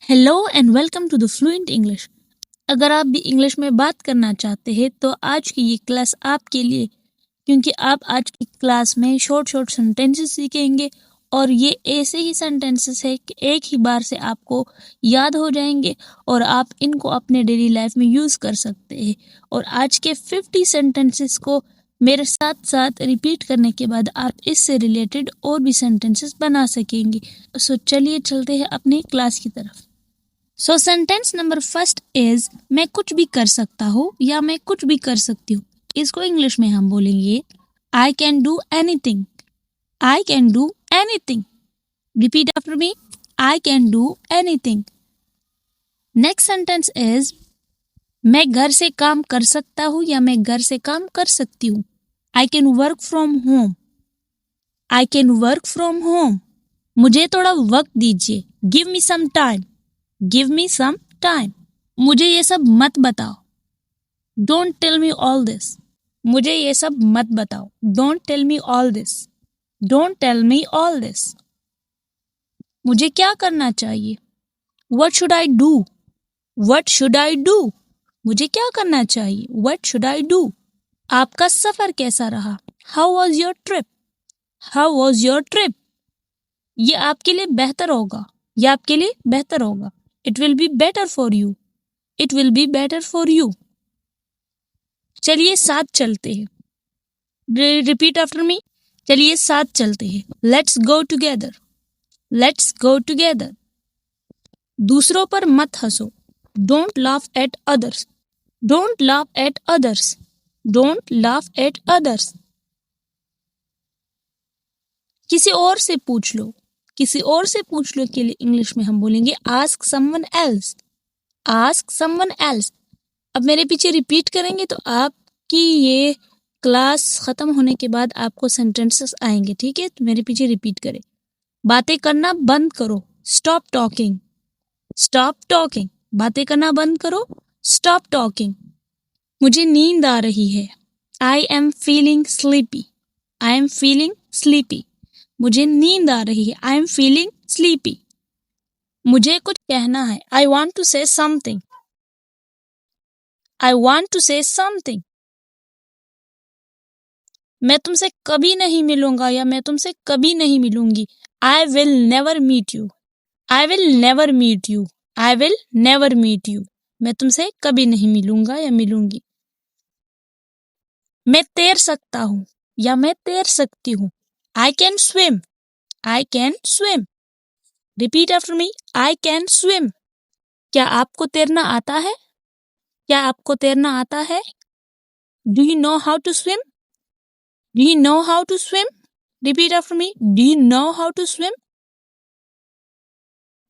Hello and welcome to the fluent English. अगर आप भी इंग्लिश में बात करना चाहते हैं तो आज की ये क्लास आपके लिए, क्योंकि आप आज की क्लास में शॉर्ट सेंटेंसेस सीखेंगे और ये ऐसे ही सेंटेंसेस है कि एक ही बार से आपको याद हो जाएंगे और आप इनको अपने डेली लाइफ में यूज़ कर सकते हैं। और आज के 50 सेंटेंसेस को मेरे साथ साथ रिपीट करने के बाद आप इससे रिलेटेड और भी सेंटेंसेस बना सकेंगे। सो चलिए चलते हैं अपनी क्लास की तरफ। सो सेंटेंस नंबर फर्स्ट इज मैं कुछ भी कर सकता हूँ या मैं कुछ भी कर सकती हूँ। इसको इंग्लिश में हम बोलेंगे I can do anything. I can do anything. Repeat after me, I can do anything. Next sentence is मैं घर से काम कर सकता हूँ या मैं घर से काम कर सकती हूँ। I can work from home. I can work from home. मुझे थोड़ा वक्त दीजिए। Give me some time. Give me some time. मुझे ये सब मत बताओ। Don't tell me all this. मुझे ये सब मत बताओ। Don't tell me all this. Don't tell me all this. मुझे क्या करना चाहिए। What should I do. What should I do. मुझे क्या करना चाहिए। What should I do. आपका सफर कैसा रहा। How was your trip. How was your trip. ये आपके लिए बेहतर होगा। ये आपके लिए बेहतर होगा। It will be better for you. It will be better for you. चलिए साथ चलते हैं। रिपीट आफ्टर मी। चलिए साथ चलते हैं। Let's go together. Let's go together. दूसरों पर मत हंसो। Don't laugh at others. Don't laugh at others. Don't laugh at others. किसी और से पूछ लो। किसी और से पूछ लो के लिए इंग्लिश में हम बोलेंगे ask someone else. Ask someone else. अब मेरे पीछे रिपीट करेंगे तो आपकी ये क्लास खत्म होने के बाद आपको सेंटेंसेस आएंगे, ठीक है। तो मेरे पीछे रिपीट करें। बातें करना बंद करो। Stop talking. Stop talking. बातें करना बंद करो। Stop talking. मुझे नींद आ रही है। I am feeling sleepy. I am feeling sleepy. मुझे नींद आ रही है। I am feeling sleepy. मुझे कुछ कहना है। I want to say something. I want to say something. मैं तुमसे कभी नहीं मिलूंगा या मैं तुमसे कभी नहीं मिलूंगी। I will never meet you. I will never meet you. I will never meet you. मैं तुमसे कभी नहीं मिलूंगा या मिलूंगी। मैं तैर सकता हूँ या मैं तैर सकती हूँ। I can swim. I can swim. Repeat after me. I can swim. क्या आपको तैरना आता है। क्या आपको तैरना आता है। Do you know how to swim. Do you know how to swim. Repeat after me. Do you know how to swim.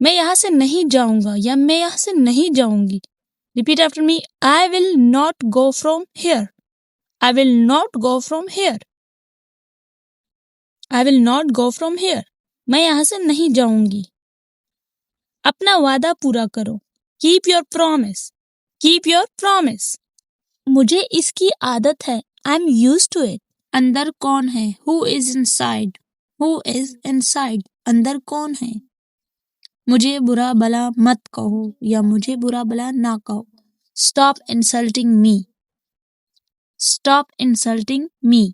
मैं यहाँ से नहीं जाऊंगा या मैं यहाँ से नहीं जाऊंगी। Repeat after me. I will not go from here. I will not go from here. I will not go from here. मैं यहाँ से नहीं जाऊंगी। अपना वादा पूरा करो। Keep your promise. Keep your promise. मुझे इसकी आदत है। I am use to it. अंदर कौन है। Who is inside. Who is inside. अंदर कौन है। मुझे बुरा भला मत कहो या मुझे बुरा भला ना कहो। Stop insulting me. Stop insulting me.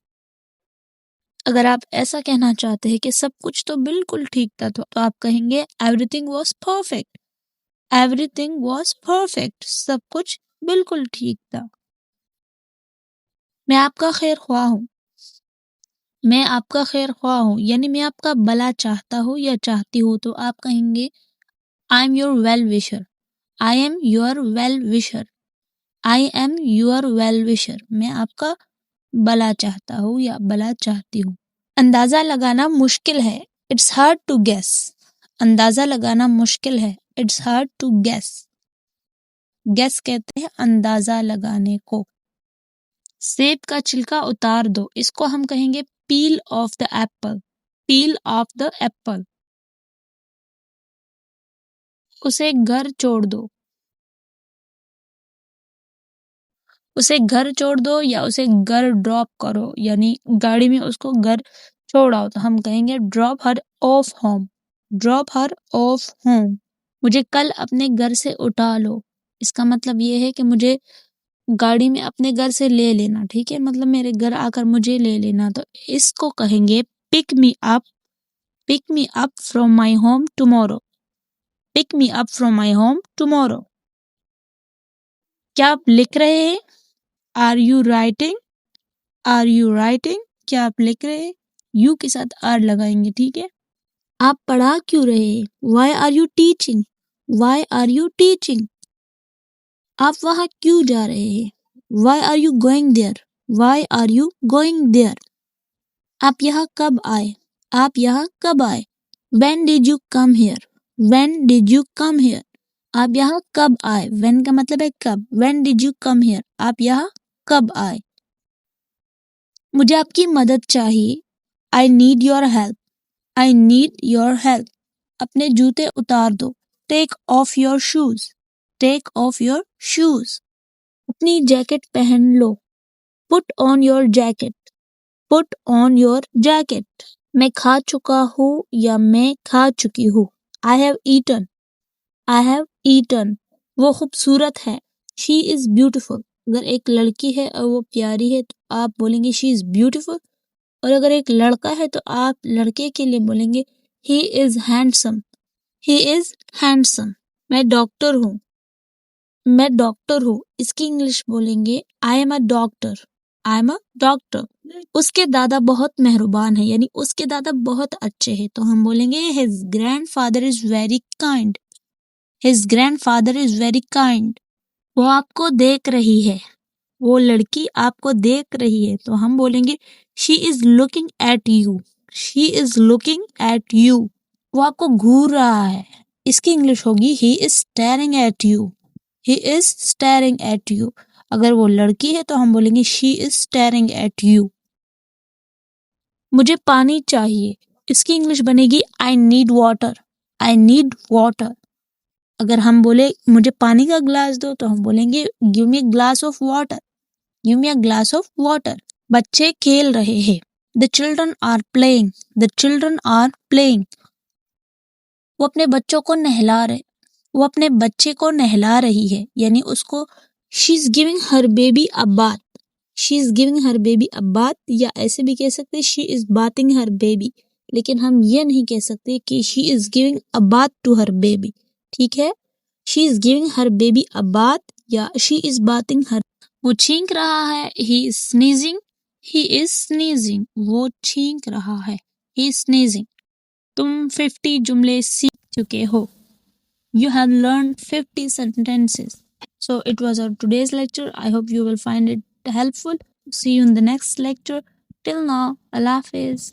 अगर आप ऐसा कहना चाहते हैं कि सब कुछ तो बिल्कुल ठीक था तो आप कहेंगे everything was perfect. Everything was perfect. सब कुछ बिल्कुल ठीक था। मैं आपका खैर ख्वाह हूँ। मैं आपका खैर ख्वाह हूँ यानी मैं आपका भला चाहता हूँ या चाहती हूँ तो आप कहेंगे I am your well wisher. I am your well wisher. I am your well wisher. मैं आपका भला चाहता हूँ या भला चाहती हूँ। अंदाजा लगाना मुश्किल है। It's hard to guess. अंदाजा लगाना मुश्किल है। It's hard to guess. Guess कहते हैं अंदाजा लगाने को। सेब का छिलका उतार दो। इसको हम कहेंगे पील of the Apple. Peel of the Apple. उसे घर छोड़ दो। उसे घर छोड़ दो या उसे घर ड्रॉप करो यानी गाड़ी में उसको घर छोड़ आओ तो हम कहेंगे drop her of home. Drop her of home. मुझे कल अपने घर से उठा लो। इसका मतलब ये है कि मुझे गाड़ी में अपने घर से ले लेना, ठीक है, मतलब मेरे घर आकर मुझे ले लेना। तो इसको कहेंगे pick me up, pick me up from my home tomorrow, pick me up from my home tomorrow. क्या आप लिख रहे हैं? Are you writing, are you writing, क्या आप लिख रहे हैं? यू के साथ आर लगाएंगे, ठीक है। आप पढ़ा क्यों रहे हैं? Why are you teaching, why are you teaching. आप वहां क्यों जा रहे हैं? Why are you going there, why are you going there. आप यहाँ कब आए? आप यहाँ कब आए? When did you come here? When did you come here? आप यहाँ कब आए? When का मतलब है कब। When did you come here? आप यहाँ कब आए? मुझे आपकी मदद चाहिए। I need your help. I need your help. अपने जूते उतार दो। Take off your shoes. Take off your shoes. अपनी जैकेट पहन लो। Put on your jacket. Put on your jacket. मैं खा चुका हूँ या मैं खा चुकी हूँ। I have eaten. I have eaten. वो खूबसूरत है। She is beautiful. अगर एक लड़की है और वो प्यारी है तो आप बोलेंगे she is beautiful, और अगर एक लड़का है तो आप लड़के के लिए बोलेंगे he is handsome. He is handsome. मैं डॉक्टर हूँ, मैं डॉक्टर हूँ। इसकी इंग्लिश बोलेंगे I am a doctor. I am a doctor. उसके दादा बहुत मेहरबान है, यानी उसके दादा बहुत अच्छे हैं, तो हम बोलेंगे his grandfather is very kind. His grandfather is very kind. वो आपको देख रही है, वो लड़की आपको देख रही है, तो हम बोलेंगे she is looking at you. She is looking at you. वो आपको घूर रहा है, इसकी इंग्लिश होगी he is staring at you. He is staring at you. अगर वो लड़की है तो हम बोलेंगे she is staring at you. मुझे पानी चाहिए, इसकी इंग्लिश बनेगी I need water. I need water. अगर हम बोले मुझे पानी का ग्लास दो तो हम बोलेंगे give me a glass of water. Give me a glass of water. बच्चे खेल रहे हैं। The children are playing. The children are playing. वो अपने बच्चों को नहला रहे, वो अपने बच्चे को नहला रही है, यानी उसको she is giving her baby a bath. She is giving her baby a bath, या ऐसे भी कह सकते she is bathing her baby, लेकिन हम ये नहीं कह सकते कि she is giving a bath to her baby, ठीक है। she is giving her baby a bath या she is bathing her. वो छींक रहा है, he is sneezing. He is sneezing. वो छींक रहा है, he is sneezing. तुम 50 जुमले सीख चुके हो। You have learned 50 sentences. So it was our today's lecture. I hope you will find it helpful. See you in the next lecture. Till now, Allah Hafiz.